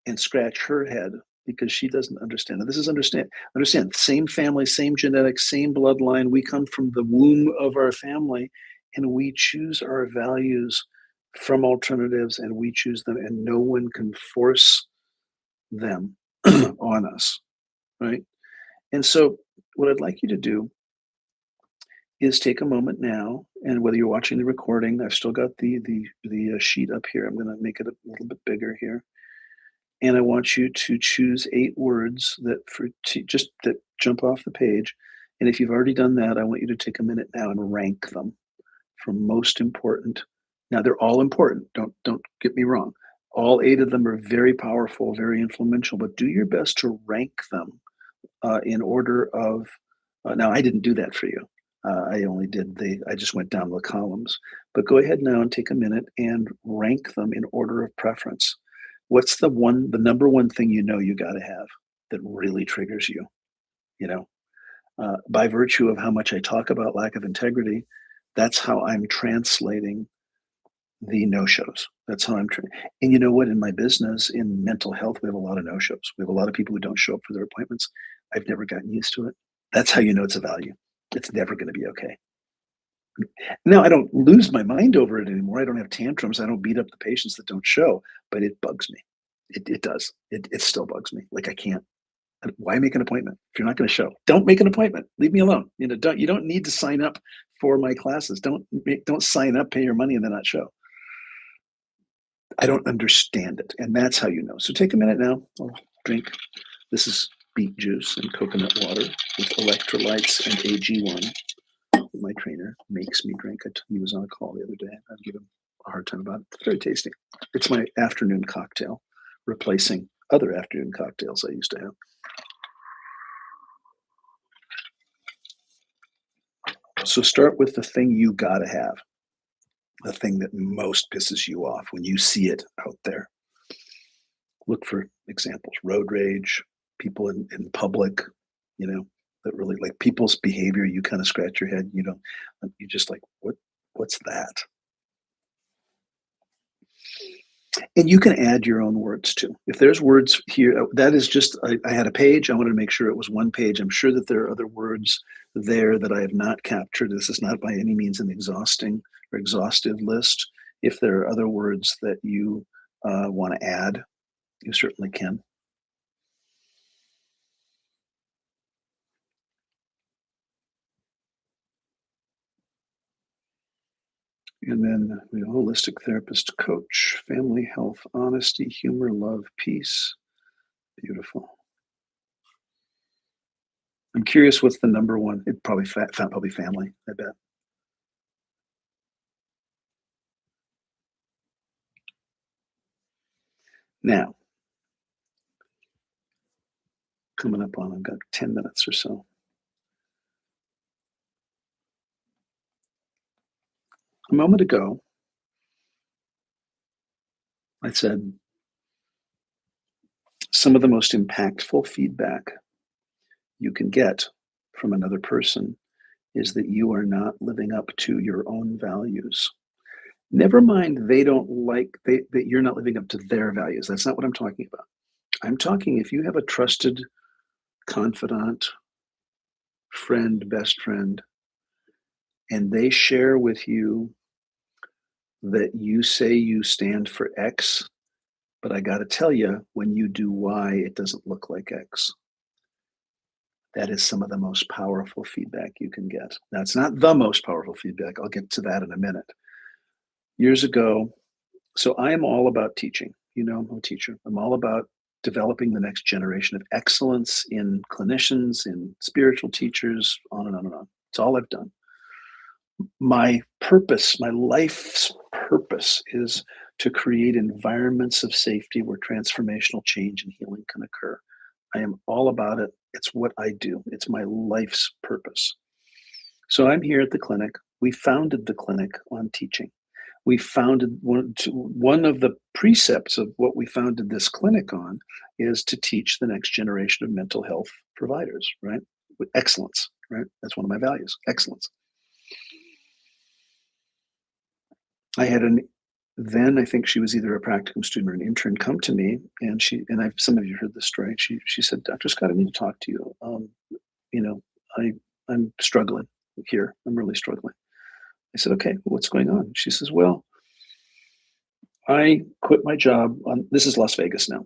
and scratch her head because she doesn't understand. And this is understand, same family, same genetics, same bloodline. We come from the womb of our family, and we choose our values from alternatives, and we choose them, and no one can force them on us, right? And so, what I'd like you to do is take a moment now, and whether you're watching the recording, I've still got the sheet up here. I'm going to make it a little bit bigger here, and I want you to choose 8 words just that jump off the page. And if you've already done that, I want you to take a minute now and rank them from most important. Now they're all important. Don't get me wrong. All 8 of them are very powerful, very influential. But do your best to rank them in order of. Now I didn't do that for you. I only did the. I just went down the columns. But go ahead now and take a minute and rank them in order of preference. What's the number one thing you got to have that really triggers you? You know, by virtue of how much I talk about lack of integrity, that's how I'm translating the no-shows. That's how and you know what? In my business, in mental health, we have a lot of no-shows. We have a lot of people who don't show up for their appointments. I've never gotten used to it. That's how you know it's a value. It's never going to be okay. Now, I don't lose my mind over it anymore. I don't have tantrums. I don't beat up the patients that don't show, but it bugs me. It does. It still bugs me. Like I can't. Why make an appointment if you're not going to show? Don't make an appointment. Leave me alone. You don't need to sign up for my classes. Don't sign up, pay your money, and then not show. I don't understand it. And that's how you know. So take a minute now. I'll drink. This is beet juice and coconut water with electrolytes and AG1. My trainer makes me drink it. He was on a call the other day. I'd give him a hard time about it. It's very tasty. It's my afternoon cocktail, replacing other afternoon cocktails I used to have. So start with the thing you gotta have, the thing that most pisses you off when you see it out there. Look for examples, road rage, people in public, that really like people's behavior. You kind of scratch your head, you just like, what's that? And you can add your own words too. If there's words here, that is just, I had a page. I wanted to make sure it was one page. I'm sure that there are other words there that I have not captured. This is not by any means an exhausting or exhaustive list. If there are other words that you want to add, you certainly can. And then holistic therapist, coach, family health, honesty, humor, love, peace. Beautiful. I'm curious what's the number one. It probably probably family, I bet. Now, coming up on, I've got 10 minutes or so. A moment ago, I said some of the most impactful feedback you can get from another person is that you are not living up to your own values. Never mind, they don't like that you're not living up to their values. That's not what I'm talking about. I'm talking if you have a trusted confidant, friend, best friend, and they share with you that you say you stand for X, but I got to tell you, when you do Y, it doesn't look like X. That is some of the most powerful feedback you can get. Now, it's not the most powerful feedback. I'll get to that in a minute. Years ago, so I am all about teaching. I'm a teacher. I'm all about developing the next generation of excellence in clinicians, in spiritual teachers, on and on and on. It's all I've done. My purpose, my life's purpose is to create environments of safety where transformational change and healing can occur. I am all about it. It's what I do. It's my life's purpose. So I'm here at the clinic. We founded the clinic on teaching. We founded one of the precepts of what we founded this clinic on is to teach the next generation of mental health providers, right? With excellence, right? That's one of my values, excellence. I had then I think she was either a practicum student or an intern come to me, and some of you heard this story. She said, "Dr. Scott, I need to talk to you. You know, I'm struggling here. I'm really struggling." I said, "Okay, what's going on?" She says, "Well, I quit my job this is Las Vegas now,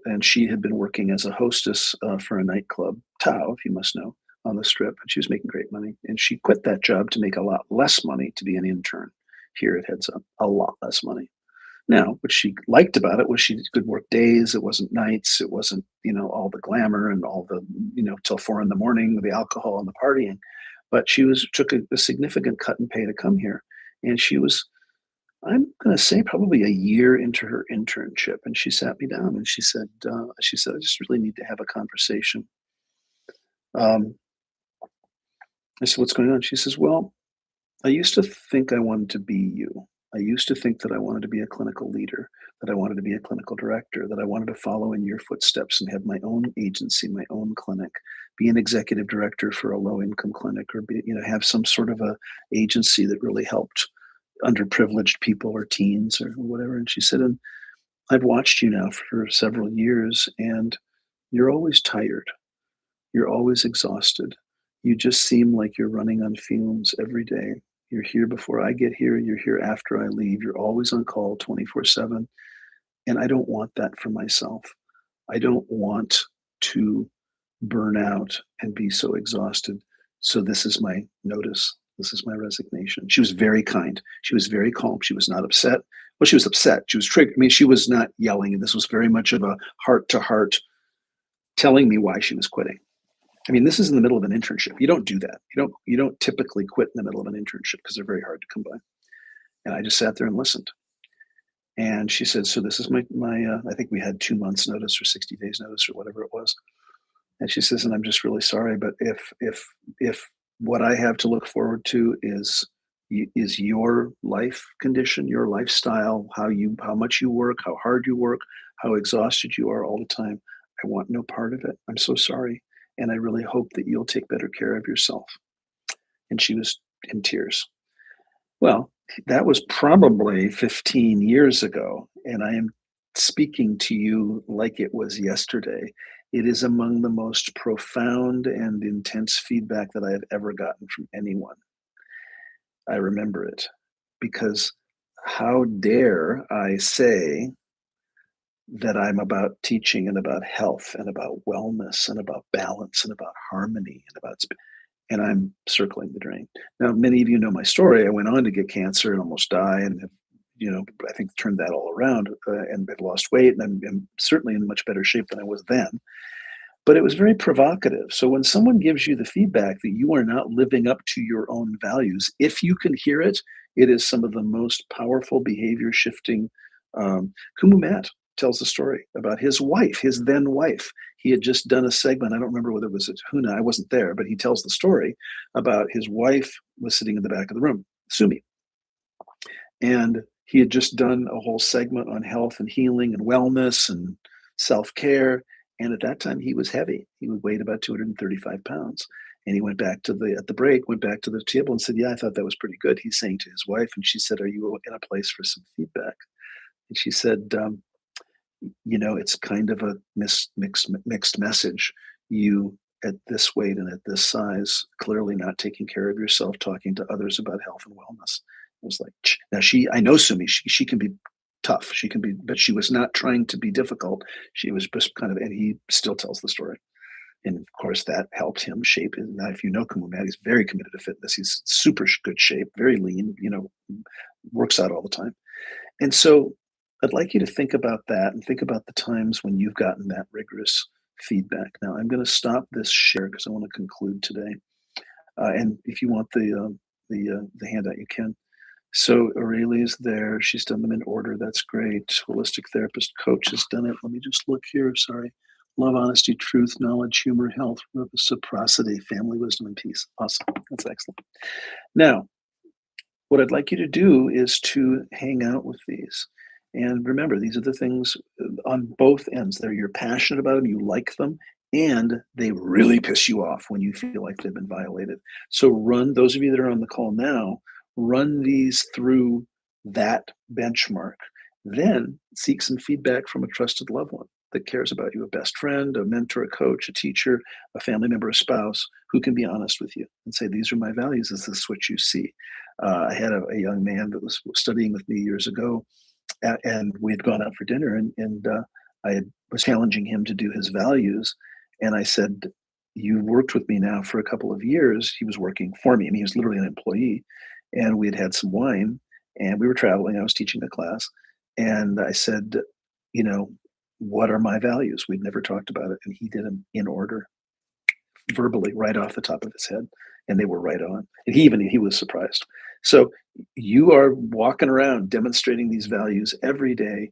and she had been working as a hostess for a nightclub, Tao, if you must know, on the Strip, and she was making great money. And she quit that job to make a lot less money to be an intern here at Heads Up, a lot less money. Now, what she liked about it was she could work days. It wasn't nights. It wasn't, all the glamour and all the, till 4 a.m, the alcohol and the partying. But she took a significant cut in pay to come here. And she was, I'm going to say, probably a year into her internship. And she sat me down and she said, I just really need to have a conversation. Um, I said, what's going on? She says, well, I used to think I wanted to be you. I used to think that I wanted to be a clinical leader, that I wanted to be a clinical director, that I wanted to follow in your footsteps and have my own agency, my own clinic, be an executive director for a low income clinic, or have some sort of a agency that really helped underprivileged people or teens or whatever. And she said, and I've watched you now for several years, and you're always tired. You're always exhausted. You just seem like you're running on fumes every day. You're here before I get here. You're here after I leave. You're always on call 24/7. And I don't want that for myself. I don't want to burn out and be so exhausted. So this is my notice. This is my resignation. She was very kind. She was very calm. She was not upset. Well, she was upset. She was triggered. I mean, she was not yelling, and this was very much of a heart to heart telling me why she was quitting. I mean, this is in the middle of an internship. You don't do that. You don't typically quit in the middle of an internship because they're very hard to come by. And I just sat there and listened. And she said, "So this is my. I think we had 2 months notice or 60 days notice or whatever it was." And she says, "And I'm just really sorry, but if what I have to look forward to is your life condition, your lifestyle, how much you work, how hard you work, how exhausted you are all the time, I want no part of it. I'm so sorry, and I really hope that you'll take better care of yourself." And she was in tears. Well, that was probably 15 years ago, and I am speaking to you like it was yesterday. It is among the most profound and intense feedback that I have ever gotten from anyone. I remember it because how dare I say that I'm about teaching and about health and about wellness and about balance and about harmony and about and I'm circling the drain. Now, many of you know my story. I went on to get cancer and almost die, and have, I think turned that all around, and have lost weight, and I'm certainly in much better shape than I was then. But it was very provocative. So when someone gives you the feedback that you are not living up to your own values, if you can hear it, it is some of the most powerful behavior shifting. Kumu Matt tells the story about his wife, his then wife. He had just done a segment. I don't remember whether it was at Huna. I wasn't there, but he tells the story about his wife was sitting in the back of the room, Sumi, and he had just done a whole segment on health and healing and wellness and self-care. And at that time he was heavy. He would weigh about 235 pounds. And he went back to at the break, went back to the table and said, "Yeah, I thought that was pretty good." He's saying to his wife, and she said, "Are you in a place for some feedback?" And she said, "It's kind of a mixed message. You at this weight and at this size, clearly not taking care of yourself, talking to others about health and wellness." I was like, now I know Sumi, she can be tough. She can be, but she was not trying to be difficult. She was just kind of, and he still tells the story. And of course, that helped him shape. And now, if you know Kumu Matt, he's very committed to fitness. He's super good shape, very lean, works out all the time. And so I'd like you to think about that and think about the times when you've gotten that rigorous feedback. Now, I'm going to stop this share because I want to conclude today. And if you want the handout, you can. So Aurelia's there. She's done them in order. That's great. Holistic therapist coach has done it. Let me just look here. Sorry. Love, honesty, truth, knowledge, humor, health, reciprocity, family, wisdom, and peace. Awesome. That's excellent. Now, what I'd like you to do is to hang out with these. And remember, these are the things on both ends. You're passionate about them, you like them, and they really piss you off when you feel like they've been violated. So run, those of you that are on the call now, run these through that benchmark. Then seek some feedback from a trusted loved one that cares about you, a best friend, a mentor, a coach, a teacher, a family member, a spouse who can be honest with you and say, "These are my values. Is this what you see?" I had a young man that was studying with me years ago, and we had gone out for dinner, and was challenging him to do his values. And I said, "You worked with me now for a couple of years." He was working for me. I mean, he was literally an employee. And we had had some wine, and we were traveling. I was teaching a class. And I said, you know, "What are my values?" We'd never talked about it. And he did them in order, verbally, right off the top of his head, and they were right on. And he was surprised. So you are walking around demonstrating these values every day.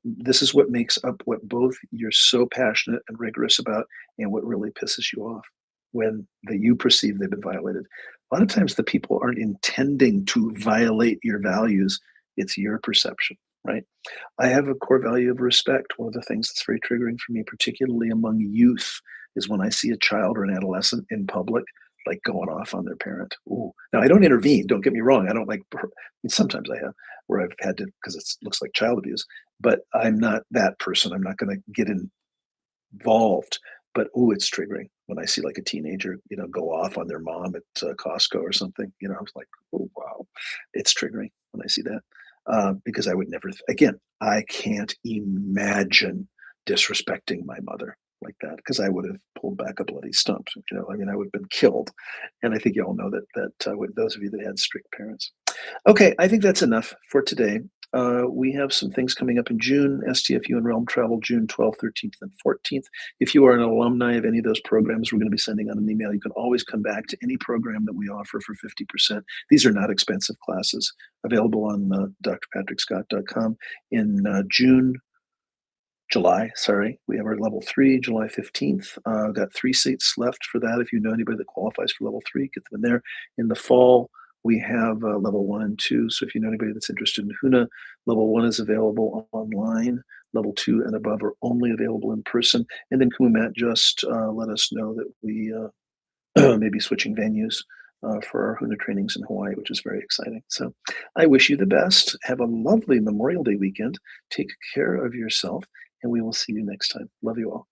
This is what makes up what both you're so passionate and rigorous about, and what really pisses you off when you perceive they've been violated. A lot of times the people aren't intending to violate your values. It's your perception, right? I have a core value of respect. One of the things that's very triggering for me, particularly among youth, is when I see a child or an adolescent in public, like going off on their parent. Ooh. Now, I don't intervene. Don't get me wrong. I don't like. I mean, sometimes I have where I've had to because it looks like child abuse. But I'm not that person. I'm not going to get involved. But it's triggering when I see like a teenager, go off on their mom at Costco or something. I was like, oh wow, it's triggering when I see that because I would never. Again, I can't imagine disrespecting my mother like that because I would have pulled back a bloody stump. I mean, I would have been killed. And I think you all know that with those of you that had strict parents. Okay, I think that's enough for today. We have some things coming up in June, STFU and Realm Travel, June 12th, 13th, and 14th. If you are an alumni of any of those programs, we're going to be sending out an email. You can always come back to any program that we offer for 50%. These are not expensive classes, available on drpatrickscott.com. In July, sorry, we have our level 3, July 15th. Got 3 seats left for that. If you know anybody that qualifies for level 3, get them in there. In the fall, we have level 1 and 2. So if you know anybody that's interested in HUNA, level 1 is available online. Level 2 and above are only available in person. And then Kumamat just let us know that we may be switching venues for our HUNA trainings in Hawaii, which is very exciting. So I wish you the best. Have a lovely Memorial Day weekend. Take care of yourself, and we will see you next time. Love you all.